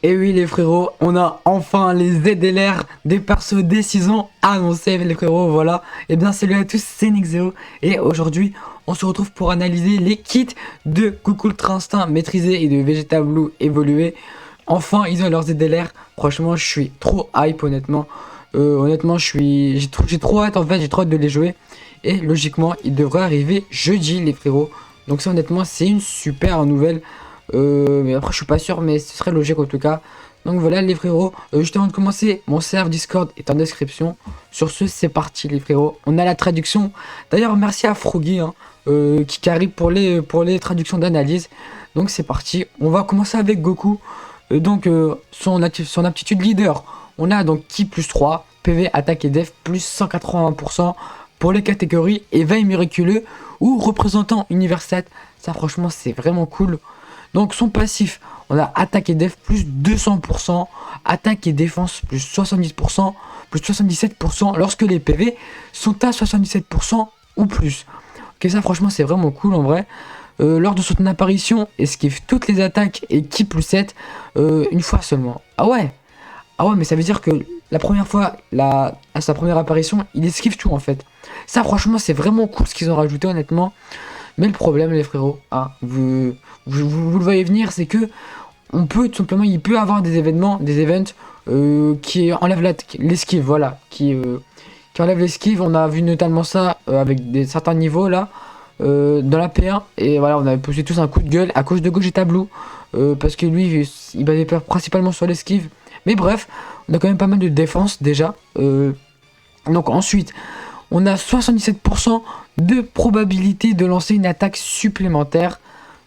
Et oui les frérots, on a enfin les ZLR des persos des 6 ans annoncés les frérots, voilà. Et bien salut à tous, c'est Nixeo et aujourd'hui on se retrouve pour analyser les kits de Coucou Ultra Instinct maîtrisé et de Vegeta Blue évolué. Enfin ils ont leurs ZLR, franchement je suis trop hype honnêtement. Honnêtement j'ai trop hâte en fait, j'ai trop hâte de les jouer. Et logiquement ils devraient arriver jeudi les frérots. Donc ça honnêtement c'est une super nouvelle. Mais après je suis pas sûr, mais ce serait logique en tout cas. Donc voilà les frérots, juste avant de commencer, mon serveur Discord est en description. Sur ce c'est parti les frérots, on a la traduction. D'ailleurs merci à Froggy hein, qui carry pour les traductions d'analyse. Donc c'est parti, on va commencer avec Goku. Son aptitude leader, on a donc Ki plus 3, PV, attaque et def plus 180% pour les catégories éveil miraculeux ou représentant univers 7. Ça franchement c'est vraiment cool. Donc son passif, on a attaque et def plus 200%, attaque et défense plus 70%, plus 77% lorsque les PV sont à 77% ou plus. Ok, ça franchement c'est vraiment cool en vrai. Lors de son apparition, esquive toutes les attaques et Ki plus 7 une fois seulement. Ah ouais, mais ça veut dire que la première fois, à sa première apparition, il esquive tout en fait. Ça franchement c'est vraiment cool ce qu'ils ont rajouté honnêtement. Mais le problème les frérots, hein, vous le voyez venir, c'est que on peut tout simplement, il peut avoir des événements, des events qui enlèvent l'esquive, voilà, qui enlèvent l'esquive. On a vu notamment ça avec certains niveaux là, dans la P1, et voilà, on avait posé tous un coup de gueule à cause de Gogeta Blue, parce que lui, il avait peur principalement sur l'esquive. Mais bref, on a quand même pas mal de défense déjà. Donc ensuite, on a 77% de probabilité de lancer une attaque supplémentaire.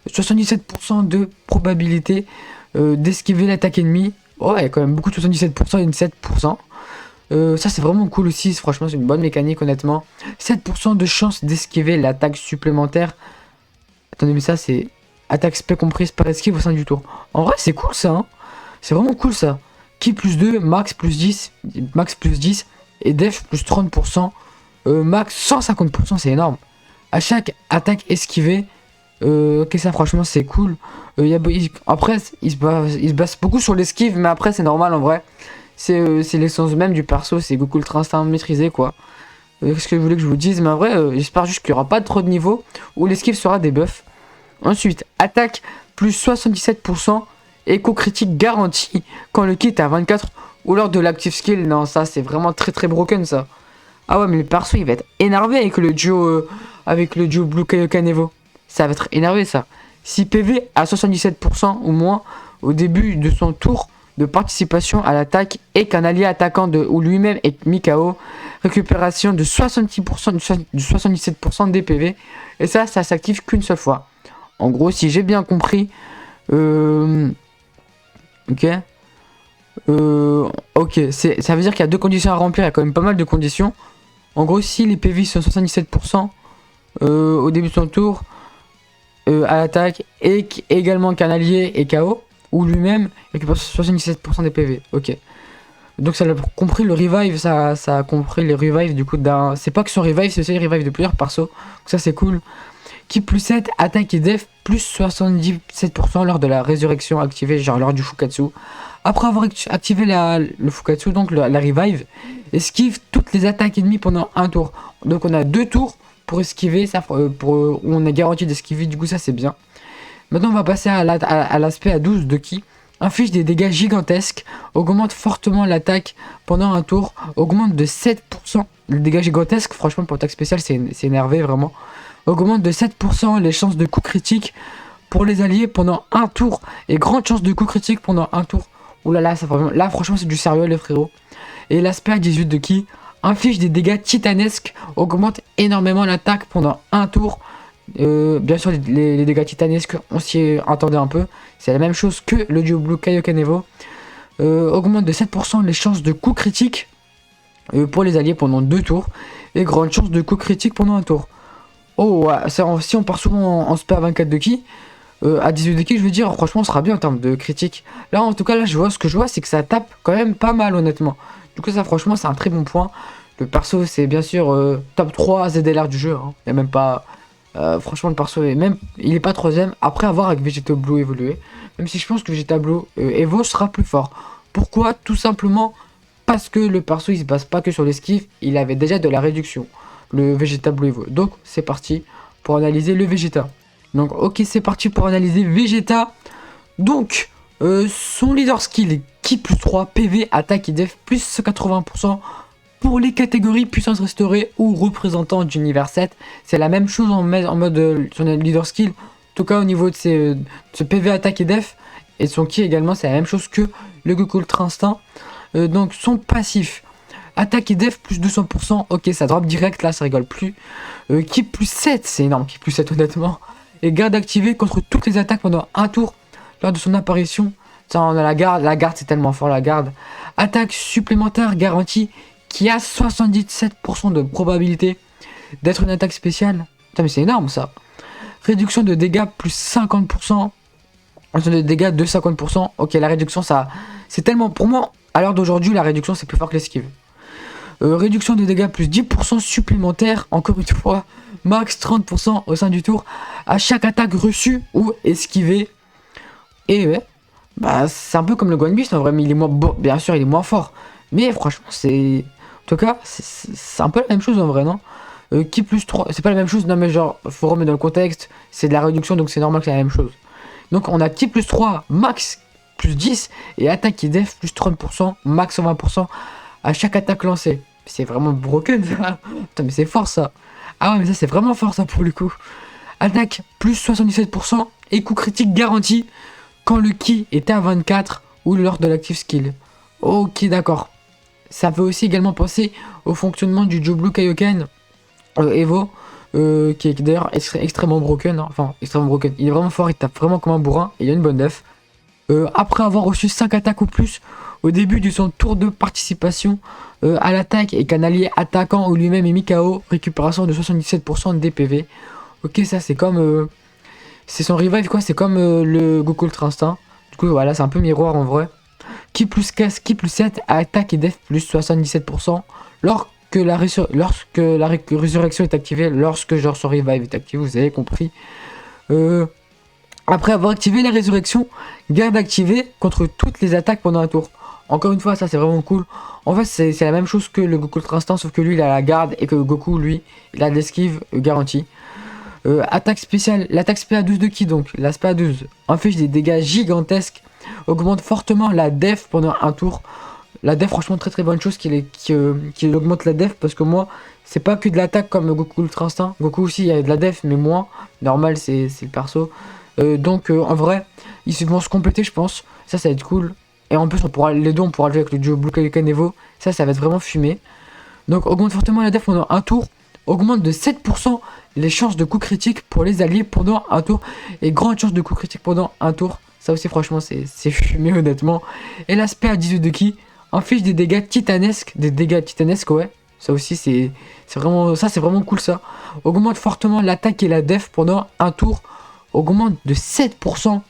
77% de probabilité d'esquiver l'attaque ennemie. Ouais, il y a quand même beaucoup de 77% et 7%. Ça c'est vraiment cool aussi, franchement c'est une bonne mécanique honnêtement. 7% de chance d'esquiver l'attaque supplémentaire. Attendez, mais ça c'est attaque spé comprise par esquive au sein du tour. En vrai c'est cool ça, hein. C'est vraiment cool ça. Ki plus 2, max plus 10, et def plus 30%. Max 150%, c'est énorme. À chaque attaque esquivée, ok, ça franchement c'est cool. Après, il se base beaucoup sur l'esquive, mais après c'est normal en vrai. C'est l'essence même du perso, c'est Goku Ultra Instinct maîtrisé quoi. Qu'est-ce que je voulais que je vous dise, mais en vrai, j'espère juste qu'il n'y aura pas trop de niveaux où l'esquive sera des buffs. Ensuite, attaque plus 77%, écho critique garanti quand le kit est à 24 ou lors de l'active skill. Non, ça c'est vraiment très broken ça. Ah ouais, mais le perso il va être énervé avec le duo Blue Kaioken Evo. Ça va être énervé ça. Si PV à 77% ou moins au début de son tour de participation à l'attaque et qu'un allié attaquant ou lui-même est mis KO, récupération de 66% de 77% des PV. Et ça s'active qu'une seule fois. En gros, si j'ai bien compris, ok. Ok, ça veut dire qu'il y a deux conditions à remplir. Il y a quand même pas mal de conditions. En gros, si les PV sont 77% au début de son tour à l'attaque et également qu'un allié est KO ou lui-même récupère 77% des PV. Ok. Donc ça a compris le revive, ça a compris les revives du coup d'un. C'est pas que son revive, c'est aussi le revive de plusieurs persos. Donc ça c'est cool. Ki plus 7, attaque et def plus 77% lors de la résurrection activée, genre lors du Fukatsu. Après avoir activé le Fukatsu, donc la revive, esquive toutes les attaques ennemies pendant un tour. Donc on a 2 tours pour esquiver, ça, on est garanti d'esquiver, du coup ça c'est bien. Maintenant on va passer à l'aspect à 12 de Ki. Inflige des dégâts gigantesques, augmente fortement l'attaque pendant un tour, augmente de 7%. Les dégâts gigantesques, franchement pour attaque spéciale c'est énervé vraiment. Augmente de 7% les chances de coup critique pour les alliés pendant un tour. Et grande chance de coup critique pendant un tour. Oulala, là franchement c'est du sérieux les frérots. Et l'aspect à 18 de Ki inflige des dégâts titanesques, augmente énormément l'attaque pendant un tour. Bien sûr les dégâts titanesques, on s'y attendait un peu. C'est la même chose que le duo Blue Kaioken Evo. Augmente de 7% les chances de coup critique pour les alliés pendant 2 tours. Et grande chance de coup critique pendant un tour. Oh, ouais, si on part souvent en spé à 24 de Ki, à 18 de Ki, je veux dire, franchement, on sera bien en termes de critique. Là, en tout cas, là, ce que je vois, c'est que ça tape quand même pas mal, honnêtement. Du coup, ça, franchement, c'est un très bon point. Le perso, c'est bien sûr top 3 ZLR du jeu. Hein. Il n'y a même pas. Franchement, le perso, il est pas 3ème après avoir avec Vegeta Blue évolué. même si je pense que Vegeta Blue Evo sera plus fort. Pourquoi? Tout simplement parce que le perso il se base pas que sur l'esquive, il avait déjà de la réduction, le Vegeta Blue Evo. Donc c'est parti pour analyser le Vegeta. Donc ok, c'est parti pour analyser Vegeta. Donc son leader skill Ki plus 3, PV, attaque et def plus 80% pour les catégories puissance restaurée ou représentant d'univers 7. C'est la même chose en mode son leader skill. En tout cas au niveau de ce PV, attaque et def. Et son Ki également, c'est la même chose que le Goku Ultra Instinct. Donc son passif, attaque et def plus 200%. Ok, ça drop direct, là ça rigole plus. Ki plus 7, c'est énorme, Ki plus 7 honnêtement. Et garde activée contre toutes les attaques pendant un tour lors de son apparition. Ça, on a la garde c'est tellement fort la garde. Attaque supplémentaire garantie qui a 77% de probabilité d'être une attaque spéciale. Putain mais c'est énorme ça. Réduction de dégâts plus 50%. Réduction de dégâts de 50%. Ok, la réduction ça... C'est tellement... Pour moi, à l'heure d'aujourd'hui, la réduction c'est plus fort que l'esquive. Réduction de dégâts plus 10% supplémentaire. Encore une fois, max 30% au sein du tour. À chaque attaque reçue ou esquivée. Et ouais, bah c'est un peu comme le Gohan Beast en vrai, mais il est moins... Bon, bien sûr, il est moins fort. Mais franchement, c'est... En tout cas, c'est un peu la même chose en vrai, non? Ki plus 3, c'est pas la même chose, non mais genre, faut remettre dans le contexte, c'est de la réduction, donc c'est normal que c'est la même chose. Donc on a Ki plus 3, max plus 10, et attaque et def plus 30%, max 20% à chaque attaque lancée. C'est vraiment broken ça. Putain mais c'est fort ça. Ah ouais mais ça c'est vraiment fort ça pour le coup. Attaque plus 77% et coup critique garanti quand le Ki est à 24 ou lors de l'active skill. Ok d'accord. Ça fait aussi également penser au fonctionnement du Joe Blue Kaioken Evo, qui est d'ailleurs extrêmement broken, hein. Enfin extrêmement broken, il est vraiment fort, il tape vraiment comme un bourrin et il a une bonne def. Après avoir reçu 5 attaques ou plus au début de son tour de participation à l'attaque et qu'un allié attaquant ou lui-même est mis KO, récupération de 77% de DPV. Ok, ça c'est comme... c'est son revive quoi, c'est comme le Goku Ultra Instinct. Du coup voilà, c'est un peu miroir en vrai. Ki plus 15, Ki plus 7, attaque et def plus 77%. Lorsque la résurrection est activée, lorsque genre son revive est activé, vous avez compris. Après avoir activé la résurrection, garde activée contre toutes les attaques pendant un tour. Encore une fois, ça c'est vraiment cool. En fait, c'est la même chose que le Goku Ultra Instinct, sauf que lui il a la garde et que Goku, lui, il a de l'esquive garantie. Attaque spéciale, l'attaque SPA12 de Ki donc, la SPA12 inflige des dégâts gigantesques, augmente fortement la def pendant un tour. La def, franchement, très bonne chose qu'il augmente la def parce que moi, c'est pas que de l'attaque comme Goku Ultra Instinct. Goku aussi, il y a de la def, mais moins. Normal, c'est le perso. Donc, en vrai, ils vont se compléter, je pense. Ça va être cool. Et en plus, les deux, on pourra le jouer avec le duo Blue Kaioken Evo. Ça va être vraiment fumé. Donc, augmente fortement la def pendant un tour. Augmente de 7% les chances de coup critique pour les alliés pendant un tour. Et grande chance de coup critique pendant un tour. Ça aussi, franchement, c'est fumé, honnêtement. Et l'aspect à 18 de Ki inflige des dégâts titanesques. Ouais. Ça aussi, c'est vraiment cool, ça. Augmente fortement l'attaque et la def pendant un tour. Augmente de 7%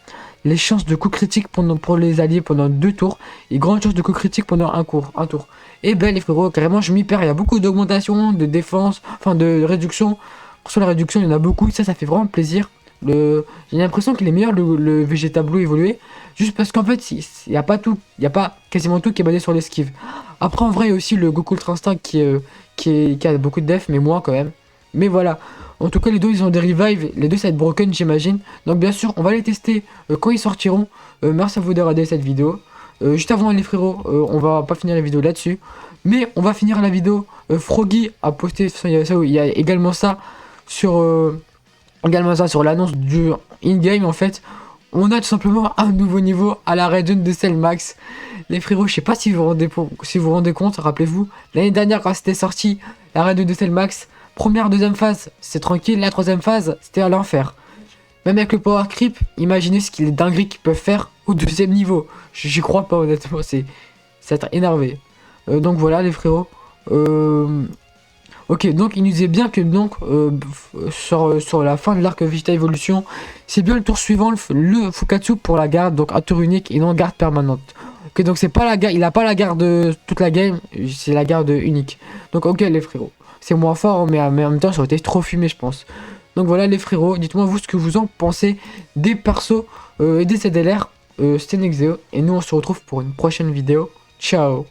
les chances de coup critique pour les alliés pendant 2 tours. Et grande chance de coup critique pendant un tour. Et ben, les frérots, carrément, je m'y perds. Il y a beaucoup d'augmentation, de défense, enfin de réduction. Sur la réduction, il y en a beaucoup. Ça fait vraiment plaisir. J'ai l'impression qu'il est meilleur le Vegeta Blue évolué. Juste parce qu'en fait, il n'y a pas tout. Il n'y a pas quasiment tout qui est basé sur l'esquive. Après, en vrai, il y a aussi le Goku Ultra Instinct qui a beaucoup de def, mais moins quand même. Mais voilà. En tout cas, les deux, ils ont des revives. Les deux, ça va être broken, j'imagine. Donc, bien sûr, on va les tester quand ils sortiront. Merci à vous d'avoir regardé cette vidéo. Juste avant, les frérots, on va pas finir la vidéo là-dessus. Mais on va finir la vidéo. Froggy a posté, il y a également ça sur l'annonce du in-game. En fait, on a tout simplement un nouveau niveau à la Raid de Cell Max. Les frérots, je sais pas si vous vous rendez compte, rappelez-vous, l'année dernière quand c'était sorti, la Raid de Cell Max, première, deuxième phase, c'est tranquille, la troisième phase, c'était à l'enfer. Même avec le power creep, imaginez ce qu'il est dinguerie qu'ils peuvent faire au deuxième niveau. J'y crois pas honnêtement, c'est être énervé. Donc voilà les frérots. Ok, donc il nous disait bien que donc sur la fin de l'arc Vegeta Evolution, c'est bien le tour suivant, le Fukatsu pour la garde, donc un tour unique et non garde permanente. Ok, donc c'est pas la garde, il a pas la garde toute la game, c'est la garde unique. Donc ok les frérots, c'est moins fort, mais en même temps ça aurait été trop fumé je pense. Donc voilà les frérots, dites-moi vous ce que vous en pensez des persos et des CDLR. c'était Nexeo et nous on se retrouve pour une prochaine vidéo. Ciao.